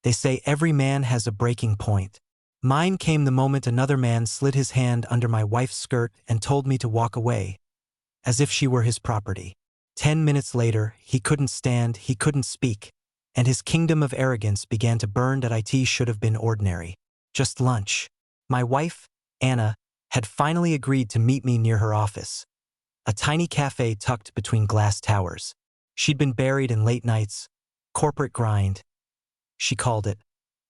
They say every man has a breaking point. Mine came the moment another man slid his hand under my wife's skirt and told me to walk away, as if she were his property. 10 minutes later, he couldn't stand, he couldn't speak, and his kingdom of arrogance began to burn that it should have been ordinary. Just lunch. My wife, Anna, had finally agreed to meet me near her office, a tiny cafe tucked between glass towers. She'd been buried in late nights, corporate grind, she called it,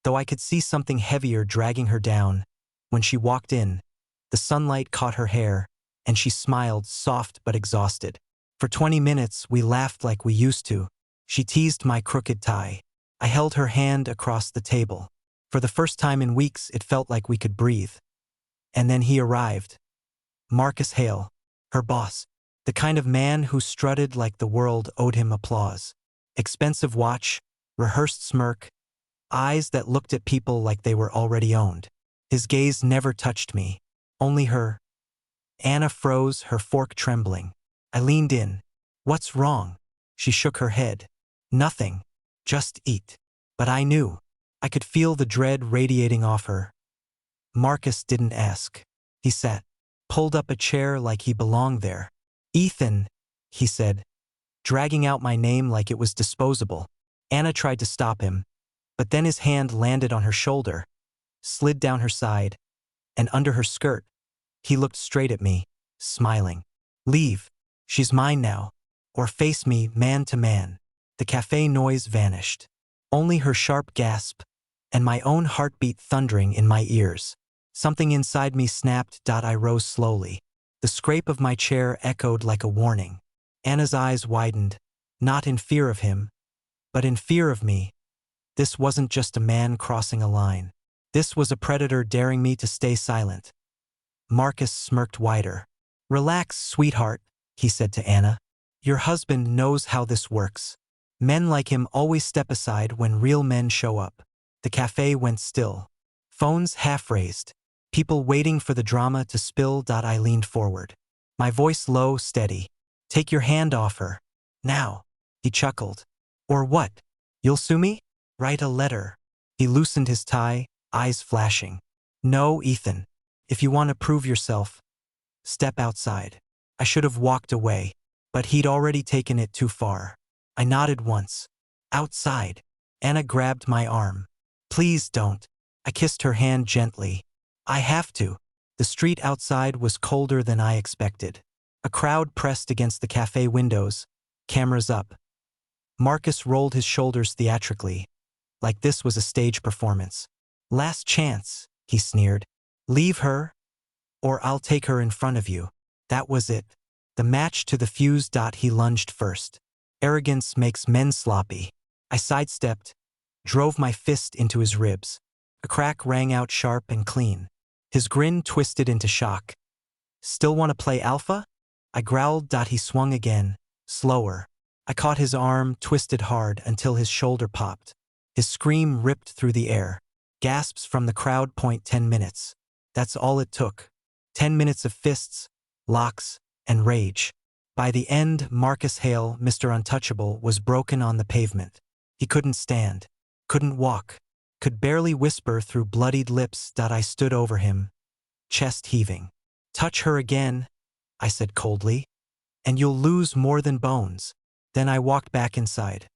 though I could see something heavier dragging her down. When she walked in, the sunlight caught her hair, and she smiled, soft but exhausted. For 20 minutes, we laughed like we used to. She teased my crooked tie. I held her hand across the table. For the first time in weeks, it felt like we could breathe. And then he arrived. Marcus Hale, her boss, the kind of man who strutted like the world owed him applause. Expensive watch, rehearsed smirk, eyes that looked at people like they were already owned. His gaze never touched me, only her. Anna froze, her fork trembling. I leaned in. What's wrong? She shook her head. Nothing. Just eat. But I knew. I could feel the dread radiating off her. Marcus didn't ask. He sat, pulled up a chair like he belonged there. Ethan, he said, dragging out my name like it was disposable. Anna tried to stop him, but then his hand landed on her shoulder, slid down her side, and under her skirt. He looked straight at me, smiling. Leave. She's mine now. Or face me man to man. The cafe noise vanished. Only her sharp gasp, and my own heartbeat thundering in my ears. Something inside me snapped. I rose slowly. The scrape of my chair echoed like a warning. Anna's eyes widened, not in fear of him, but in fear of me. This wasn't just a man crossing a line. This was a predator daring me to stay silent. Marcus smirked wider. Relax, sweetheart, he said to Anna. Your husband knows how this works. Men like him always step aside when real men show up. The cafe went still. Phones half raised. People waiting for the drama to spill. I leaned forward. My voice low, steady. Take your hand off her. Now. He chuckled. Or what? You'll sue me? Write a letter. He loosened his tie, eyes flashing. No, Ethan. If you want to prove yourself, step outside. I should have walked away, but he'd already taken it too far. I nodded once. Outside. Anna grabbed my arm. Please don't. I kissed her hand gently. I have to. The street outside was colder than I expected. A crowd pressed against the cafe windows, cameras up. Marcus rolled his shoulders theatrically, like this was a stage performance. Last chance, he sneered. Leave her, or I'll take her in front of you. That was it. The match to the fuse. He lunged first. Arrogance makes men sloppy. I sidestepped, drove my fist into his ribs. A crack rang out sharp and clean. His grin twisted into shock. Still want to play alpha? I growled. He swung again, slower. I caught his arm, twisted hard until his shoulder popped. His scream ripped through the air. Gasps from the crowd. 10 minutes. That's all it took. 10 minutes of fists, locks, and rage. By the end, Marcus Hale, Mr. Untouchable, was broken on the pavement. He couldn't stand, couldn't walk, could barely whisper through bloodied lips. I stood over him, chest heaving. Touch her again, I said coldly, and you'll lose more than bones. Then I walked back inside.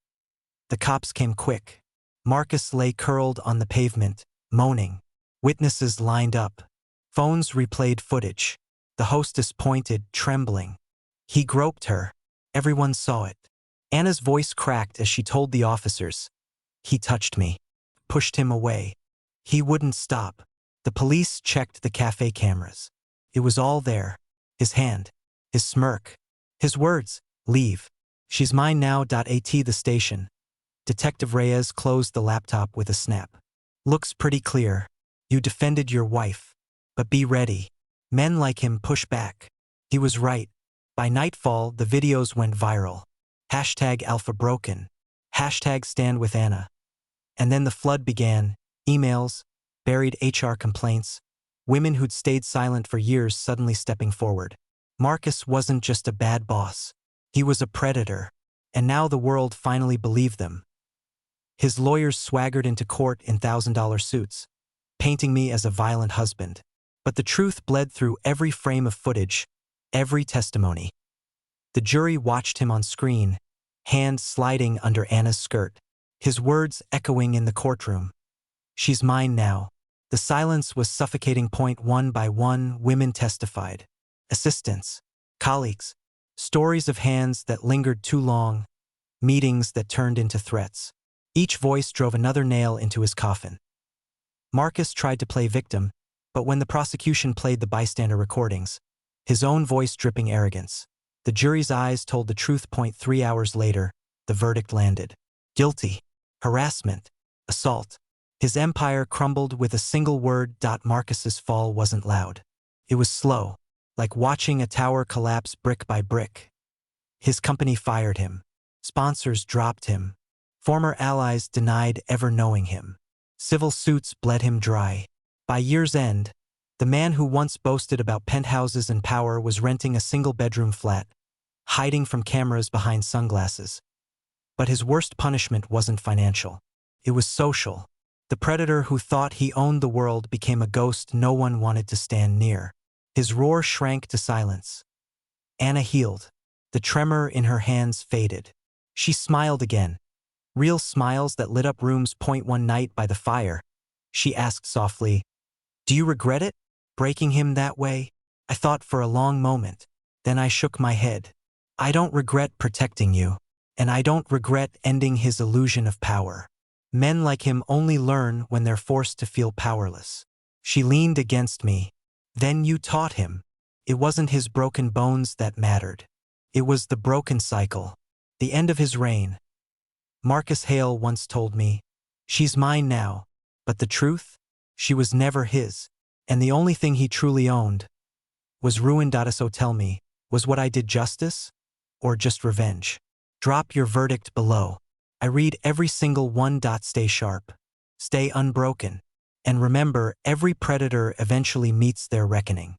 The cops came quick. Marcus lay curled on the pavement, moaning. Witnesses lined up. Phones replayed footage. The hostess pointed, trembling. He groped her. Everyone saw it. Anna's voice cracked as she told the officers. He touched me. Pushed him away. He wouldn't stop. The police checked the cafe cameras. It was all there. His hand. His smirk. His words. Leave. She's mine now. At the station. Detective Reyes closed the laptop with a snap. Looks pretty clear. You defended your wife. But be ready. Men like him push back. He was right. By nightfall, the videos went viral. #AlphaBroken. #StandWithAnna. And then the flood began. Emails, buried HR complaints, women who'd stayed silent for years suddenly stepping forward. Marcus wasn't just a bad boss. He was a predator. And now the world finally believed them. His lawyers swaggered into court in $1,000 suits, painting me as a violent husband. But the truth bled through every frame of footage, every testimony. The jury watched him on screen, hand sliding under Anna's skirt, his words echoing in the courtroom. "She's mine now." The silence was suffocating. One by one, women testified. Assistants, colleagues, stories of hands that lingered too long, meetings that turned into threats. Each voice drove another nail into his coffin. Marcus tried to play victim, but when the prosecution played the bystander recordings, his own voice dripping arrogance, the jury's eyes told the truth. 3 hours later, the verdict landed. Guilty. Harassment. Assault. His empire crumbled with a single word. Marcus's fall wasn't loud. It was slow, like watching a tower collapse brick by brick. His company fired him. Sponsors dropped him. Former allies denied ever knowing him. Civil suits bled him dry. By year's end, the man who once boasted about penthouses and power was renting a single-bedroom flat, hiding from cameras behind sunglasses. But his worst punishment wasn't financial. It was social. The predator who thought he owned the world became a ghost no one wanted to stand near. His roar shrank to silence. Anna healed. The tremor in her hands faded. She smiled again. Real smiles that lit up rooms. One night by the fire, she asked softly, "Do you regret it, breaking him that way?" I thought for a long moment. Then I shook my head. "I don't regret protecting you, and I don't regret ending his illusion of power. Men like him only learn when they're forced to feel powerless." She leaned against me. "Then you taught him. It wasn't his broken bones that mattered. It was the broken cycle, the end of his reign." Marcus Hale once told me, "She's mine now, but the truth? She was never his, and the only thing he truly owned was ruin." So tell me, was what I did justice, or just revenge? Drop your verdict below. I read every single one. Stay sharp, stay unbroken, and remember, every predator eventually meets their reckoning.